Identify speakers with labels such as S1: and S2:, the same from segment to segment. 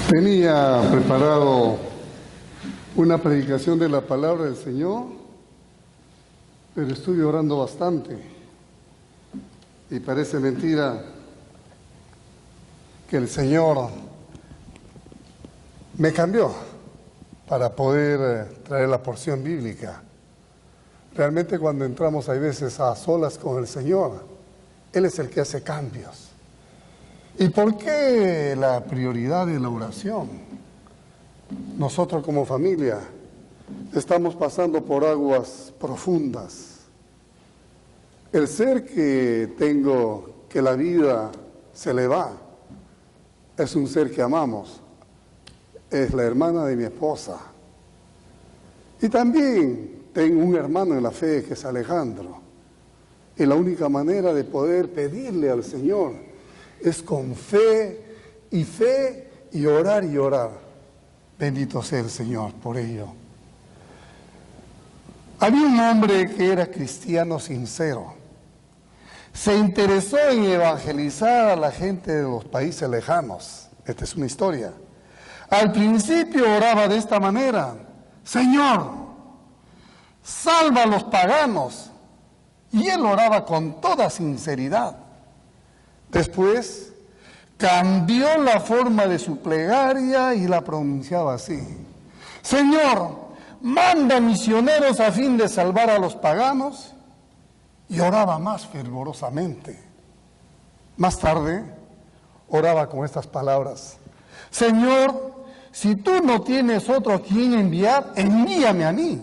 S1: Tenía preparado una predicación de la palabra del Señor, pero estuve orando bastante y parece mentira que el Señor me cambió para poder traer la porción bíblica. Realmente cuando entramos hay veces a solas con el Señor, Él es el que hace cambios. ¿Y por qué la prioridad de la oración? Nosotros como familia estamos pasando por aguas profundas. El ser que tengo, que la vida se le va, es un ser que amamos. Es la hermana de mi esposa. Y también tengo un hermano en la fe que es Alejandro. Y la única manera de poder pedirle al Señor es con fe y orar y orar. Bendito sea el Señor por ello. Había un hombre que era cristiano sincero. Se interesó en evangelizar a la gente de los países lejanos. Esta es una historia. Al principio oraba de esta manera: Señor, salva a los paganos. Y él oraba con toda sinceridad. Después cambió la forma de su plegaria y la pronunciaba así: Señor, manda misioneros a fin de salvar a los paganos. Y oraba más fervorosamente. Más tarde oraba con estas palabras: Señor, si tú no tienes otro a quien enviar, envíame a mí.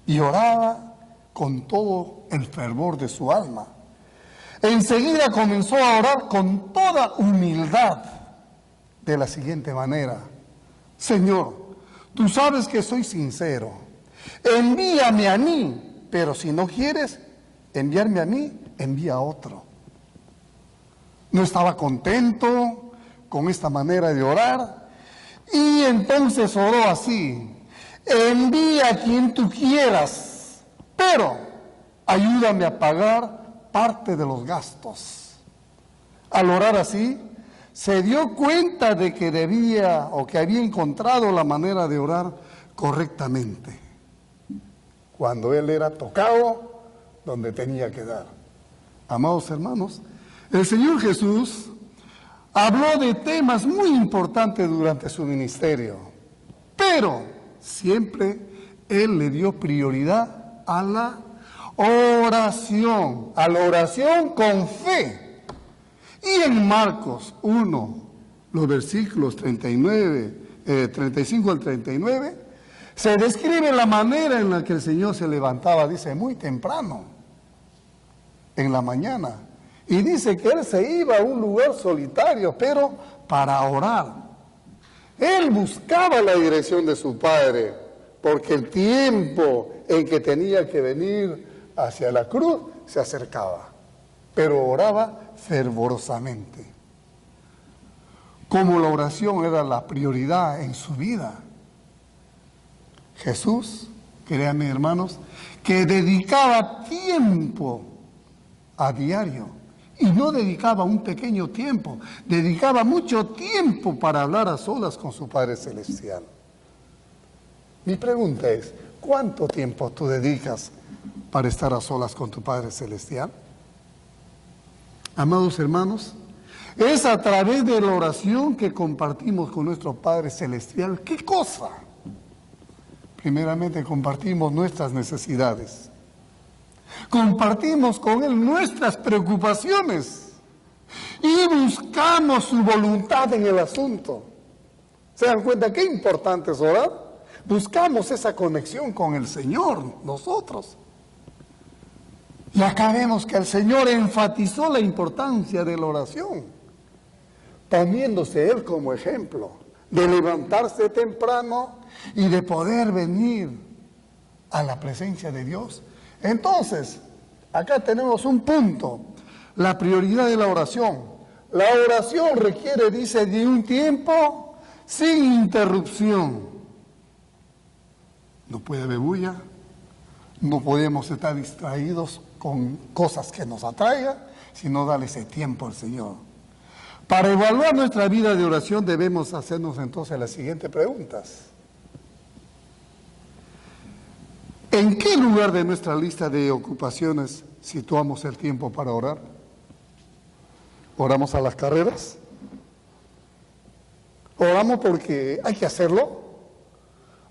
S1: Y oraba con todo el fervor de su alma. Enseguida comenzó a orar con toda humildad de la siguiente manera: Señor, tú sabes que soy sincero, envíame a mí, pero si no quieres enviarme a mí, envía a otro. No estaba contento con esta manera de orar y entonces oró así: envía a quien tú quieras, pero ayúdame a pagar parte de los gastos. Al orar así, se dio cuenta de que debía o que había encontrado la manera de orar correctamente. Cuando él era tocado donde tenía que dar. Amados hermanos, el Señor Jesús habló de temas muy importantes durante su ministerio, pero siempre Él le dio prioridad a la oración con fe. Y en Marcos 1, los versículos 35 al 39, se describe la manera en la que el Señor se levantaba, dice, muy temprano, en la mañana. Y dice que Él se iba a un lugar solitario, pero para orar. Él buscaba la dirección de su Padre, porque el tiempo en que tenía que venir hacia la cruz se acercaba, pero oraba fervorosamente. Como la oración era la prioridad en su vida, Jesús, créanme hermanos, que dedicaba tiempo a diario, y no dedicaba un pequeño tiempo, dedicaba mucho tiempo para hablar a solas con su Padre Celestial. Mi pregunta es: ¿cuánto tiempo tú dedicas para estar a solas con tu Padre Celestial? Amados hermanos, es a través de la oración que compartimos con nuestro Padre Celestial. ¿Qué cosa? Primeramente compartimos nuestras necesidades. Compartimos con Él nuestras preocupaciones y buscamos su voluntad en el asunto. ¿Se dan cuenta qué importante es orar? Buscamos esa conexión con el Señor, nosotros. Y acá vemos que el Señor enfatizó la importancia de la oración, poniéndose Él como ejemplo, de levantarse temprano y de poder venir a la presencia de Dios. Entonces, acá tenemos un punto: la prioridad de la oración. La oración requiere, dice, de un tiempo sin interrupción. No puede haber bulla, no podemos estar distraídos con cosas que nos atraigan, sino darle ese tiempo al Señor. Para evaluar nuestra vida de oración debemos hacernos entonces las siguientes preguntas. ¿En qué lugar de nuestra lista de ocupaciones situamos el tiempo para orar? ¿Oramos a las carreras? ¿Oramos porque hay que hacerlo?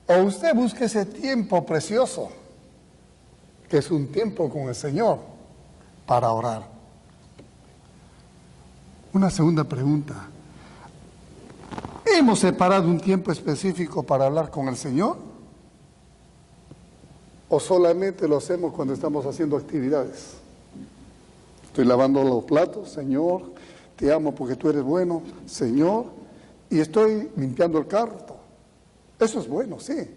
S1: ¿O usted busca ese tiempo precioso, que es un tiempo con el Señor, para orar? Una segunda pregunta. ¿Hemos separado un tiempo específico para hablar con el Señor? ¿O solamente lo hacemos cuando estamos haciendo actividades? Estoy lavando los platos, Señor, te amo porque tú eres bueno, Señor, y estoy limpiando el carro. Eso es bueno, sí.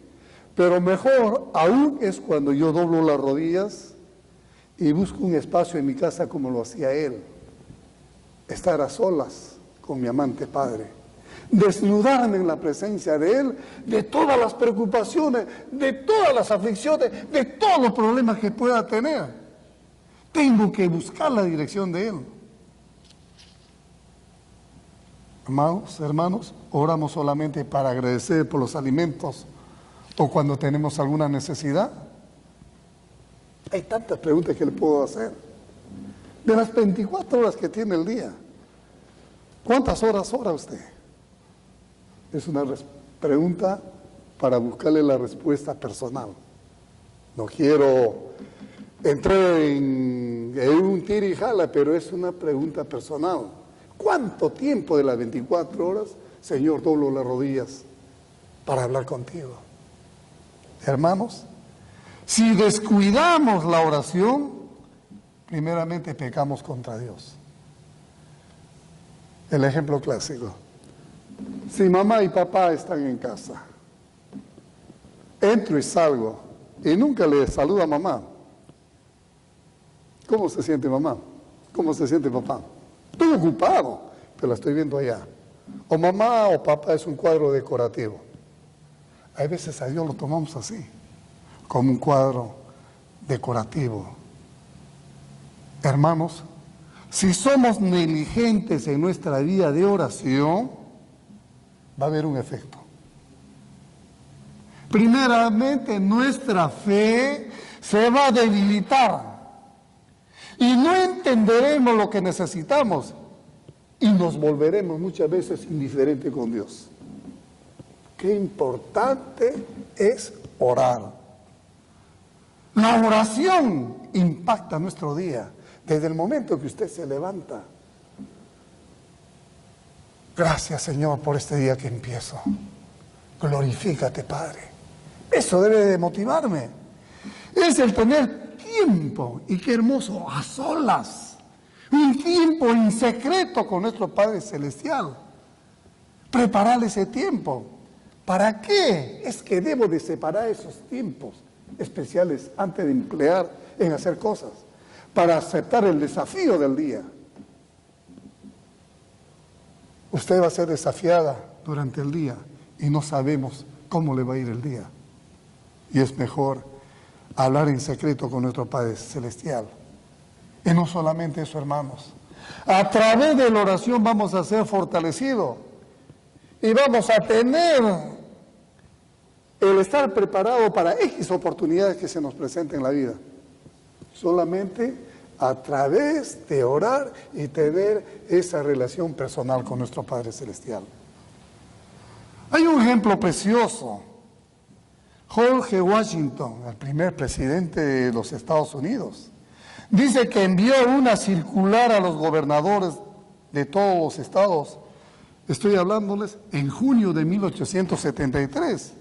S1: Pero mejor aún es cuando yo doblo las rodillas y busco un espacio en mi casa como lo hacía Él. Estar a solas con mi amante Padre, desnudarme en la presencia de Él, de todas las preocupaciones, de todas las aflicciones, de todos los problemas que pueda tener. Tengo que buscar la dirección de Él. Hermanos, oramos solamente para agradecer por los alimentos o cuando tenemos alguna necesidad. Hay tantas preguntas que le puedo hacer. De las 24 horas que tiene el día, ¿cuántas horas ora usted? Es una pregunta para buscarle la respuesta personal. No quiero entrar en un tira y jala, pero es una pregunta personal. ¿Cuánto tiempo de las 24 horas, Señor, doblo las rodillas para hablar contigo? Hermanos, si descuidamos la oración, primeramente pecamos contra Dios. El ejemplo clásico. Si mamá y papá están en casa, entro y salgo y nunca le saludo a mamá, ¿cómo se siente mamá? ¿Cómo se siente papá? Estoy ocupado, pero la estoy viendo allá. O mamá o papá es un cuadro decorativo. Hay veces a Dios lo tomamos así, como un cuadro decorativo. Hermanos, si somos negligentes en nuestra vida de oración, va a haber un efecto. Primeramente, nuestra fe se va a debilitar y no entenderemos lo que necesitamos y nos volveremos muchas veces indiferentes con Dios. Qué importante es orar. La oración impacta nuestro día. Desde el momento que usted se levanta, gracias Señor por este día que empiezo. Glorifícate Padre. Eso debe de motivarme. Es el tener tiempo, y qué hermoso, a solas. Un tiempo en secreto con nuestro Padre Celestial. Preparar ese tiempo. ¿Para qué? Es que debo de separar esos tiempos especiales antes de emplear en hacer cosas, para aceptar el desafío del día. Usted va a ser desafiada durante el día y no sabemos cómo le va a ir el día. Y es mejor hablar en secreto con nuestro Padre Celestial. Y no solamente eso, hermanos. A través de la oración vamos a ser fortalecidos y vamos a tener el estar preparado para X oportunidades que se nos presenten en la vida. Solamente a través de orar y tener esa relación personal con nuestro Padre Celestial. Hay un ejemplo precioso. George Washington, el primer presidente de los Estados Unidos, dice que envió una circular a los gobernadores de todos los estados. Estoy hablándoles en junio de 1873.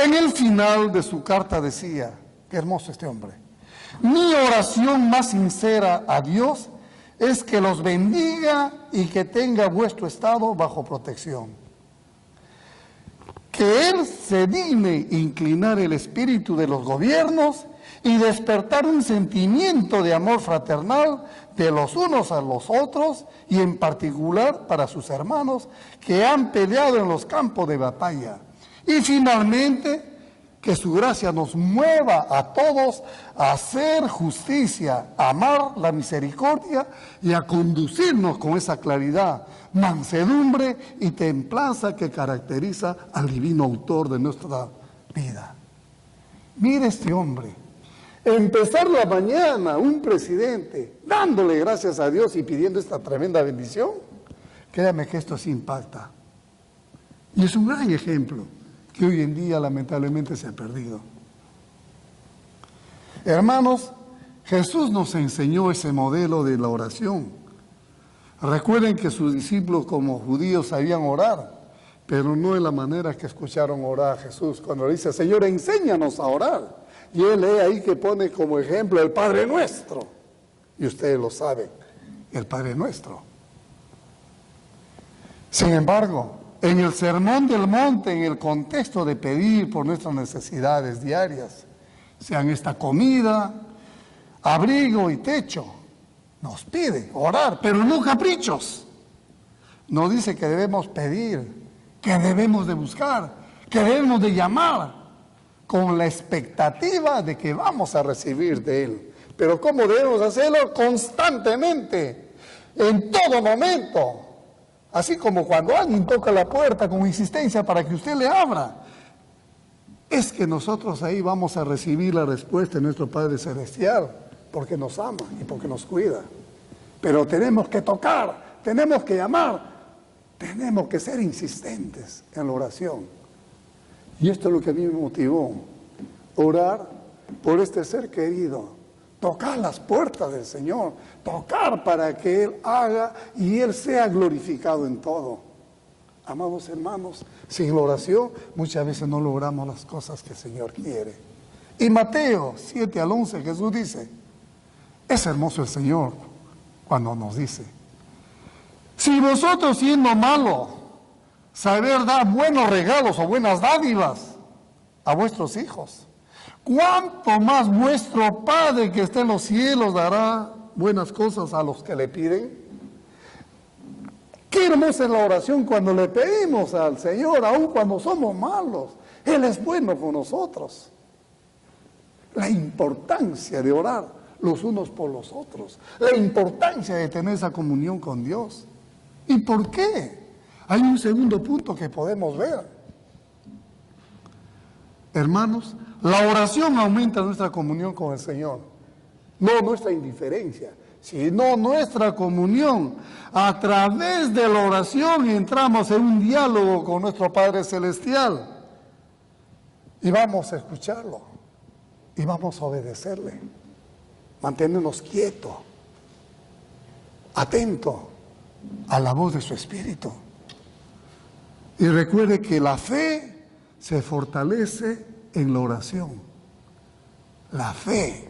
S1: En el final de su carta decía, qué hermoso este hombre: mi oración más sincera a Dios es que los bendiga y que tenga vuestro estado bajo protección. Que Él se digne inclinar el espíritu de los gobiernos y despertar un sentimiento de amor fraternal de los unos a los otros, y en particular para sus hermanos que han peleado en los campos de batalla. Y finalmente, que su gracia nos mueva a todos a hacer justicia, a amar la misericordia y a conducirnos con esa claridad, mansedumbre y templanza que caracteriza al divino autor de nuestra vida. Mire este hombre, empezar la mañana un presidente dándole gracias a Dios y pidiendo esta tremenda bendición, créame que esto sí impacta. Y es un gran ejemplo que hoy en día lamentablemente se ha perdido. Hermanos, Jesús nos enseñó ese modelo de la oración. Recuerden que sus discípulos como judíos sabían orar, pero no de la manera que escucharon orar a Jesús. Cuando le dice, Señor, enséñanos a orar. Y él lee ahí que pone como ejemplo el Padre Nuestro. Y ustedes lo saben, el Padre Nuestro. Sin embargo, en el Sermón del Monte, en el contexto de pedir por nuestras necesidades diarias, sean esta comida, abrigo y techo, nos pide orar, pero no caprichos. Nos dice que debemos pedir, que debemos de buscar, que debemos de llamar, con la expectativa de que vamos a recibir de Él. Pero ¿cómo debemos hacerlo? Constantemente, en todo momento. Así como cuando alguien toca la puerta con insistencia para que usted le abra, es que nosotros ahí vamos a recibir la respuesta de nuestro Padre Celestial, porque nos ama y porque nos cuida. Pero tenemos que tocar, tenemos que llamar, tenemos que ser insistentes en la oración. Y esto es lo que a mí me motivó, orar por este ser querido. Tocar las puertas del Señor, tocar para que Él haga y Él sea glorificado en todo. Amados hermanos, sin la oración muchas veces no logramos las cosas que el Señor quiere. Y Mateo 7 al 11 Jesús dice, es hermoso el Señor cuando nos dice, si vosotros siendo malos, saber dar buenos regalos o buenas dádivas a vuestros hijos, ¿cuánto más vuestro Padre que está en los cielos dará buenas cosas a los que le piden? Qué hermosa es la oración cuando le pedimos al Señor, aun cuando somos malos. Él es bueno con nosotros. La importancia de orar los unos por los otros. La importancia de tener esa comunión con Dios. ¿Y por qué? Hay un segundo punto que podemos ver. Hermanos, la oración aumenta nuestra comunión con el Señor, no nuestra indiferencia, sino nuestra comunión. A través de la oración entramos en un diálogo con nuestro Padre Celestial y vamos a escucharlo y vamos a obedecerle, mantenernos quietos, atentos a la voz de su Espíritu. Y recuerde que la fe se fortalece en la oración. La fe.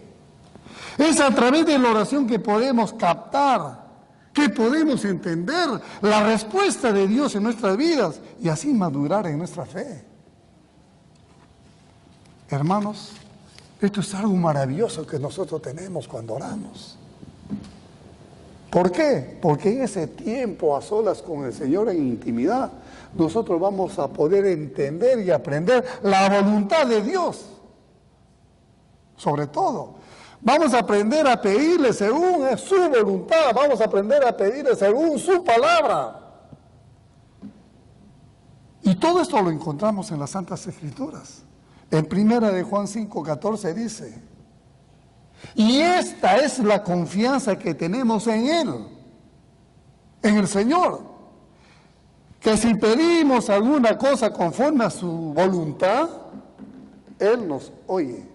S1: Es a través de la oración que podemos captar, que podemos entender la respuesta de Dios en nuestras vidas y así madurar en nuestra fe. Hermanos, esto es algo maravilloso que nosotros tenemos cuando oramos. ¿Por qué? Porque en ese tiempo a solas con el Señor en intimidad, nosotros vamos a poder entender y aprender la voluntad de Dios. Sobre todo, vamos a aprender a pedirle según su voluntad, vamos a aprender a pedirle según su palabra. Y todo esto lo encontramos en las Santas Escrituras. En 1 de Juan 5:14 dice, y esta es la confianza que tenemos en Él, en el Señor, que si pedimos alguna cosa conforme a su voluntad, Él nos oye.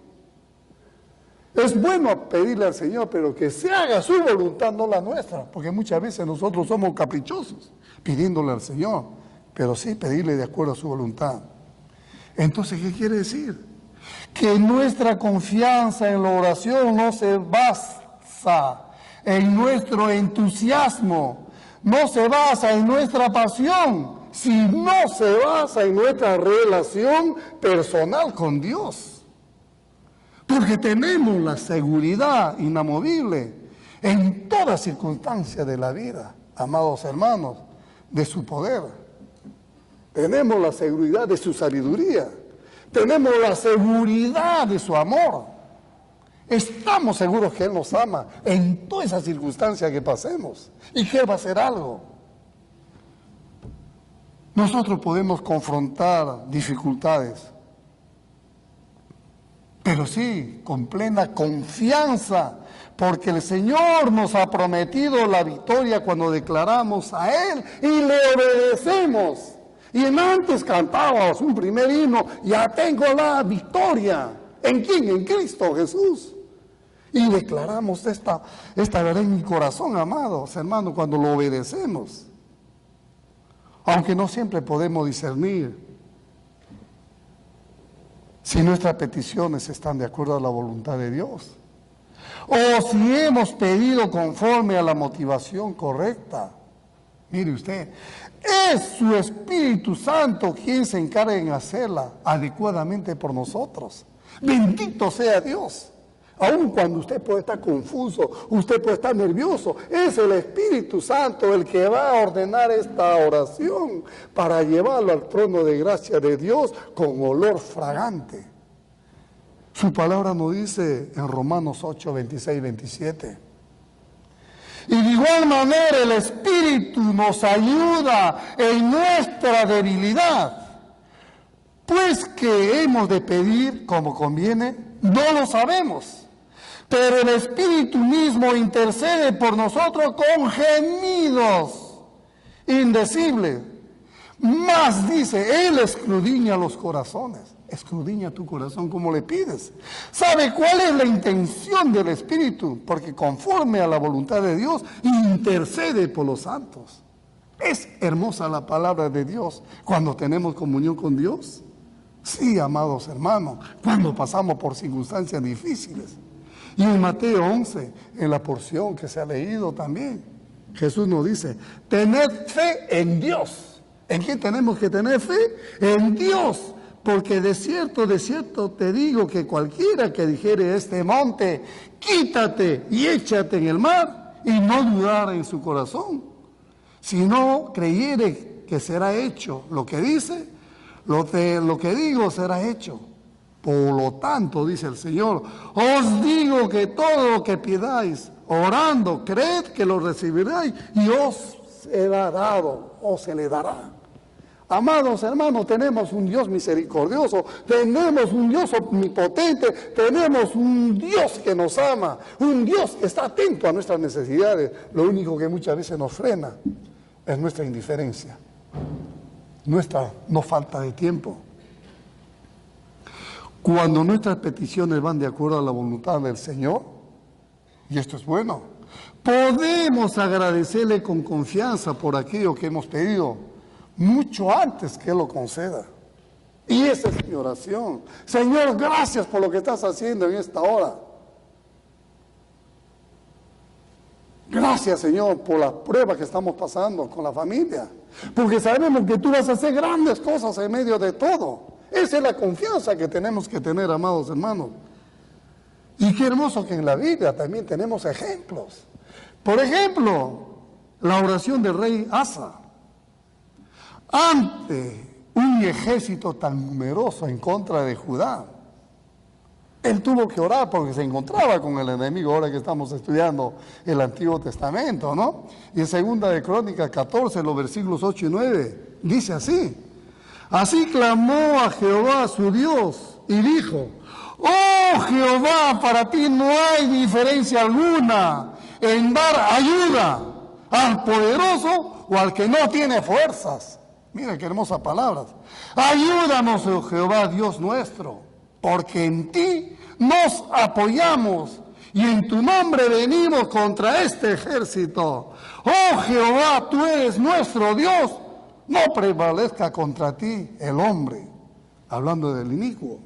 S1: Es bueno pedirle al Señor, pero que se haga su voluntad, no la nuestra, porque muchas veces nosotros somos caprichosos pidiéndole al Señor, pero sí pedirle de acuerdo a su voluntad. Entonces, ¿qué quiere decir? Que nuestra confianza en la oración no se basa en nuestro entusiasmo, no se basa en nuestra pasión, sino se basa en nuestra relación personal con Dios. Porque tenemos la seguridad inamovible en toda circunstancia de la vida, amados hermanos, de su poder. Tenemos la seguridad de su sabiduría. Tenemos la seguridad de su amor. Estamos seguros que Él nos ama en todas esas circunstancias que pasemos y que Él va a hacer algo. Nosotros podemos confrontar dificultades, pero sí con plena confianza, porque el Señor nos ha prometido la victoria cuando declaramos a Él y le obedecemos. Y antes cantábamos un primer himno, ya tengo la victoria. ¿En quién? En Cristo Jesús. Y declaramos esta verdad en mi corazón, amados hermanos, cuando lo obedecemos. Aunque no siempre podemos discernir si nuestras peticiones están de acuerdo a la voluntad de Dios, o si hemos pedido conforme a la motivación correcta. Mire usted, es su Espíritu Santo quien se encarga en hacerla adecuadamente por nosotros. Bendito sea Dios. Aun cuando usted puede estar confuso, usted puede estar nervioso, es el Espíritu Santo el que va a ordenar esta oración para llevarlo al trono de gracia de Dios con olor fragante. Su palabra nos dice en Romanos 8, 26 y 27. Y de igual manera el Espíritu nos ayuda en nuestra debilidad, pues que hemos de pedir como conviene, no lo sabemos. Pero el Espíritu mismo intercede por nosotros con gemidos indecibles. Más dice, Él escudriña los corazones. Escudriña tu corazón como le pides. ¿Sabe cuál es la intención del Espíritu? Porque conforme a la voluntad de Dios, intercede por los santos. Es hermosa la palabra de Dios cuando tenemos comunión con Dios. Sí, amados hermanos, cuando pasamos por circunstancias difíciles. Y en Mateo 11, en la porción que se ha leído también, Jesús nos dice, tened fe en Dios. ¿En quién tenemos que tener fe? En Dios. Porque de cierto te digo que cualquiera que dijere a este monte, quítate y échate en el mar, y no dudara en su corazón, si no creyere que será hecho lo que dice, lo que digo será hecho. Por lo tanto, dice el Señor, os digo que todo lo que pidáis, orando, creed que lo recibiréis y os será dado, o se le dará. Amados hermanos, tenemos un Dios misericordioso, tenemos un Dios omnipotente, tenemos un Dios que nos ama, un Dios que está atento a nuestras necesidades. Lo único que muchas veces nos frena es nuestra indiferencia, nuestra no falta de tiempo. Cuando nuestras peticiones van de acuerdo a la voluntad del Señor, y esto es bueno, podemos agradecerle con confianza por aquello que hemos pedido, mucho antes que Él lo conceda. Y esa es mi oración. Señor, gracias por lo que estás haciendo en esta hora. Gracias, Señor, por la prueba que estamos pasando con la familia. Porque sabemos que tú vas a hacer grandes cosas en medio de todo. Esa es la confianza que tenemos que tener, amados hermanos. Y qué hermoso que en la Biblia también tenemos ejemplos. Por ejemplo, la oración del rey Asa. Ante un ejército tan numeroso en contra de Judá, él tuvo que orar porque se encontraba con el enemigo, ahora que estamos estudiando el Antiguo Testamento, ¿no? Y en 2 de Crónicas 14, los versículos 8 y 9, dice así: así clamó a Jehová su Dios y dijo, oh Jehová, para ti no hay diferencia alguna en dar ayuda al poderoso o al que no tiene fuerzas. Mira qué hermosas palabras. Ayúdanos, oh Jehová, Dios nuestro, porque en ti nos apoyamos y en tu nombre venimos contra este ejército. Oh Jehová, tú eres nuestro Dios, no prevalezca contra ti el hombre. Hablando del inicuo.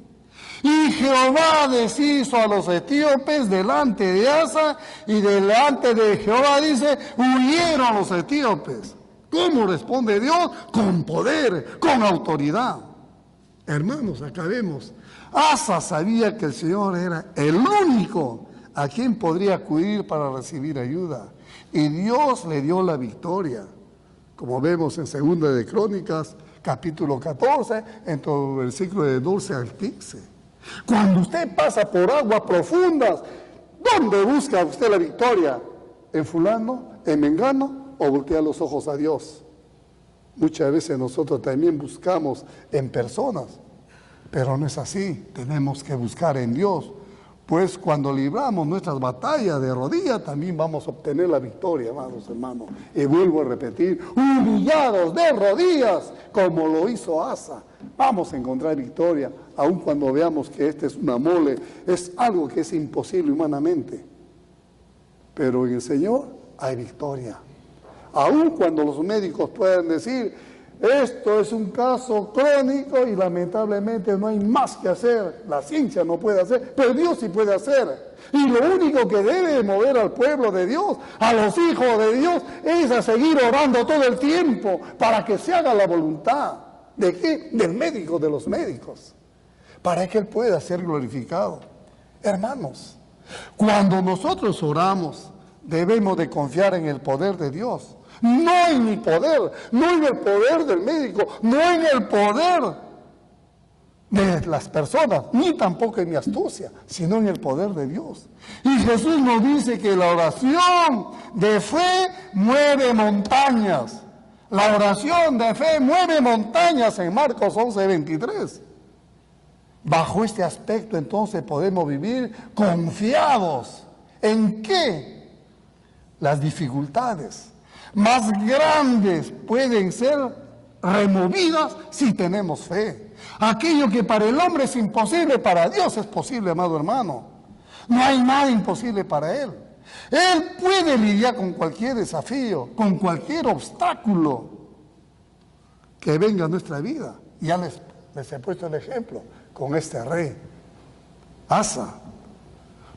S1: Y Jehová deshizo a los etíopes delante de Asa, y delante de Jehová, dice, huyeron los etíopes. ¿Cómo responde Dios? Con poder, con autoridad. Hermanos, acá vemos, Asa sabía que el Señor era el único a quien podría acudir para recibir ayuda. Y Dios le dio la victoria. Como vemos en 2 de Crónicas capítulo 14, en todo el versículo de 12 al 15. Cuando usted pasa por aguas profundas, ¿dónde busca usted la victoria? ¿En fulano, en mengano o voltea los ojos a Dios? Muchas veces nosotros también buscamos en personas, pero no es así. Tenemos que buscar en Dios, pues cuando libramos nuestras batallas de rodillas, también vamos a obtener la victoria, amados hermanos. Y vuelvo a repetir, humillados de rodillas, como lo hizo Asa, vamos a encontrar victoria, aun cuando veamos que este es una mole, es algo que es imposible humanamente. Pero en el Señor hay victoria. Aun cuando los médicos puedan decir, esto es un caso crónico y lamentablemente no hay más que hacer, la ciencia no puede hacer, pero Dios sí puede hacer. Y lo único que debe mover al pueblo de Dios, a los hijos de Dios, es a seguir orando todo el tiempo para que se haga la voluntad. ¿De qué? Del médico de los médicos, para que Él pueda ser glorificado. Hermanos, cuando nosotros oramos, debemos de confiar en el poder de Dios. No en mi poder, no en el poder del médico, no en el poder de las personas, ni tampoco en mi astucia, sino en el poder de Dios. Y Jesús nos dice que la oración de fe mueve montañas. La oración de fe mueve montañas en Marcos 11:23. Bajo este aspecto entonces podemos vivir confiados. ¿En qué? Las dificultades más grandes pueden ser removidas si tenemos fe. Aquello que para el hombre es imposible, para Dios es posible, amado hermano. No hay nada imposible para Él. Él puede lidiar con cualquier desafío, con cualquier obstáculo que venga a nuestra vida. Ya les he puesto el ejemplo con este rey, Asa.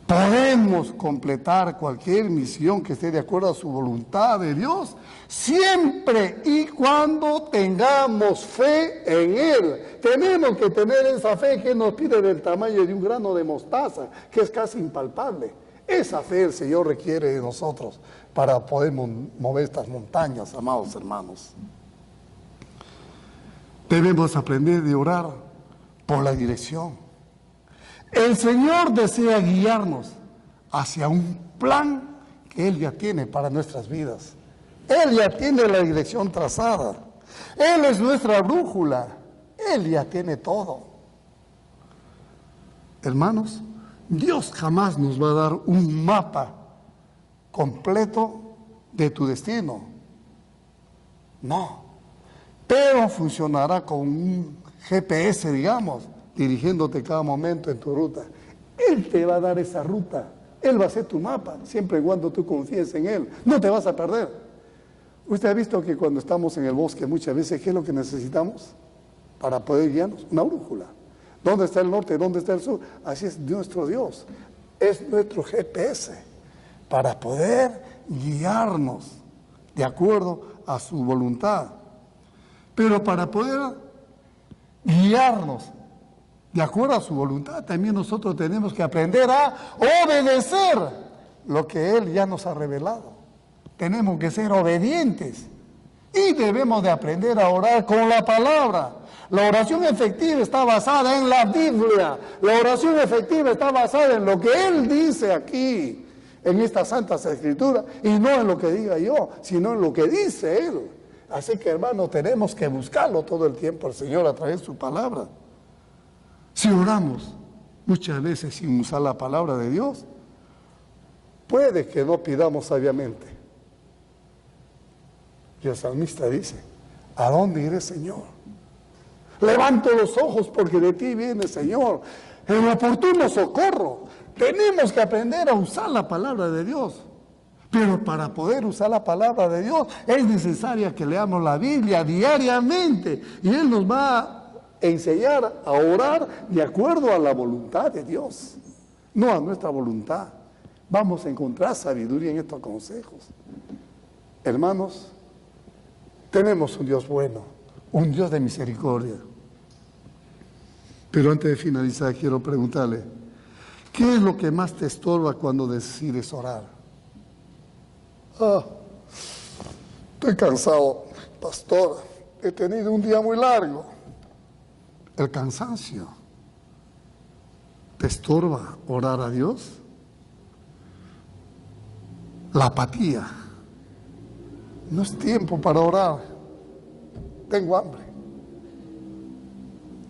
S1: Podemos completar cualquier misión que esté de acuerdo a su voluntad de Dios, siempre y cuando tengamos fe en Él. Tenemos que tener esa fe que nos pide del tamaño de un grano de mostaza, que es casi impalpable. Esa fe el Señor requiere de nosotros para poder mover estas montañas, amados hermanos. Debemos aprender de orar por la dirección. El Señor desea guiarnos hacia un plan que Él ya tiene para nuestras vidas. Él ya tiene la dirección trazada. Él es nuestra brújula. Él ya tiene todo. Hermanos, Dios jamás nos va a dar un mapa completo de tu destino. No. Pero funcionará con un GPS, digamos, dirigiéndote cada momento en tu ruta. Él te va a dar esa ruta. Él va a ser tu mapa, siempre y cuando tú confíes en Él. No te vas a perder. Usted ha visto que cuando estamos en el bosque muchas veces, ¿qué es lo que necesitamos para poder guiarnos? Una brújula. ¿Dónde está el norte? ¿Dónde está el sur? Así es nuestro Dios. Es nuestro GPS para poder guiarnos de acuerdo a su voluntad. Pero para poder guiarnos de acuerdo a su voluntad, también nosotros tenemos que aprender a obedecer lo que Él ya nos ha revelado. Tenemos que ser obedientes y debemos de aprender a orar con la palabra. La oración efectiva está basada en la Biblia. La oración efectiva está basada en lo que Él dice aquí, en estas santas escrituras, y no en lo que diga yo, sino en lo que dice Él. Así que, hermanos, tenemos que buscarlo todo el tiempo al Señor a través de su palabra. Si oramos muchas veces sin usar la palabra de Dios, puede que no pidamos sabiamente. Y el salmista dice, ¿a dónde iré, Señor? Levanto los ojos porque de ti viene, Señor, en oportuno socorro. Tenemos que aprender a usar la palabra de Dios. Pero para poder usar la palabra de Dios es necesario que leamos la Biblia diariamente. Y Él nos va a enseñar a orar de acuerdo a la voluntad de Dios, no a nuestra voluntad. Vamos a encontrar sabiduría en estos consejos. Hermanos, tenemos un Dios bueno, un Dios de misericordia. Pero antes de finalizar, quiero preguntarle, ¿qué es lo que más te estorba cuando decides orar? Estoy cansado, pastor. he tenido un día muy largo. El cansancio te estorba orar a Dios. La apatía. No es tiempo para orar. Tengo hambre.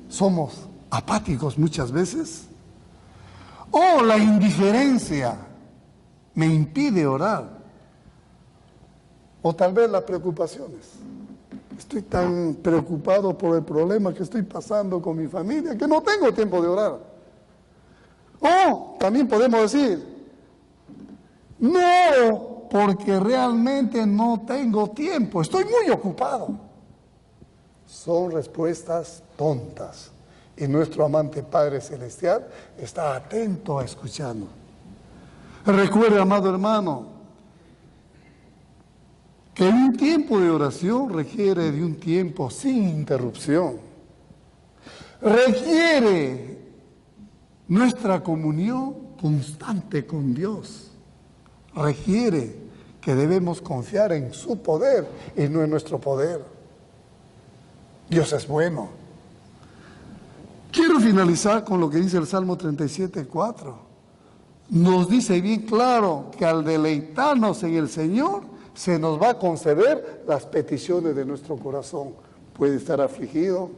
S1: Somos apáticos muchas veces. O la indiferencia me impide orar. O tal vez las preocupaciones. Estoy tan preocupado por el problema que estoy pasando con mi familia que no tengo tiempo de orar. O también podemos decir, no, porque realmente no tengo tiempo, estoy muy ocupado. Son respuestas tontas. Y nuestro amante Padre Celestial está atento a escucharnos. Recuerde, amado hermano, que un tiempo de oración requiere de un tiempo sin interrupción. Requiere nuestra comunión constante con Dios. Requiere que debemos confiar en su poder y no en nuestro poder. Dios es bueno. Quiero finalizar con lo que dice el Salmo 37:4. Nos dice bien claro que al deleitarnos en el Señor, se nos va a conceder las peticiones de nuestro corazón. Puede estar afligido,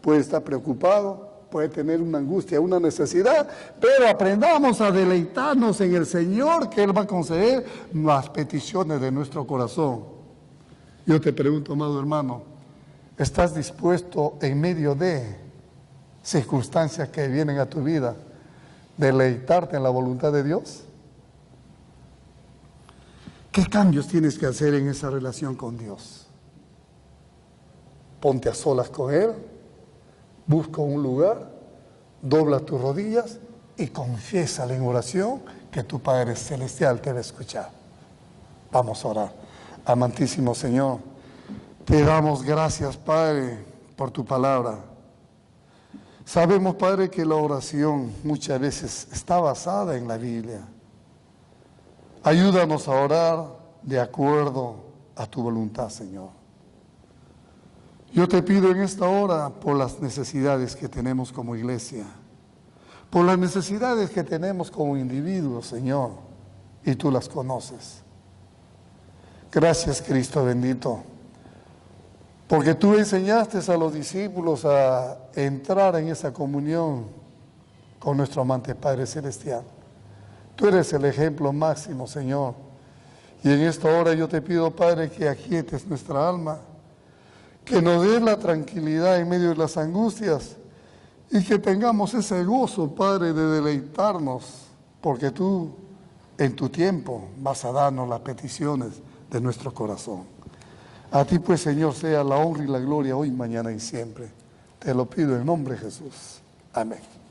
S1: puede estar preocupado, puede tener una angustia, una necesidad, pero aprendamos a deleitarnos en el Señor, que Él va a conceder las peticiones de nuestro corazón. Yo te pregunto, amado hermano, ¿estás dispuesto en medio de circunstancias que vienen a tu vida, deleitarte en la voluntad de Dios? ¿Qué cambios tienes que hacer en esa relación con Dios? Ponte a solas con Él, busca un lugar, dobla tus rodillas y confiésale en oración que tu Padre Celestial te va a escuchar. Vamos a orar. Amantísimo Señor, te damos gracias, Padre, por tu palabra. Sabemos, Padre, que la oración muchas veces está basada en la Biblia. Ayúdanos a orar de acuerdo a tu voluntad, Señor. Yo te pido en esta hora por las necesidades que tenemos como iglesia, por las necesidades que tenemos como individuos, Señor, y tú las conoces. Gracias, Cristo bendito, porque tú enseñaste a los discípulos a entrar en esa comunión con nuestro amante Padre Celestial. Tú eres el ejemplo máximo, Señor. Y en esta hora yo te pido, Padre, que aquietes nuestra alma, que nos des la tranquilidad en medio de las angustias y que tengamos ese gozo, Padre, de deleitarnos, porque tú, en tu tiempo, vas a darnos las peticiones de nuestro corazón. A ti, pues, Señor, sea la honra y la gloria hoy, mañana y siempre. Te lo pido en nombre de Jesús. Amén.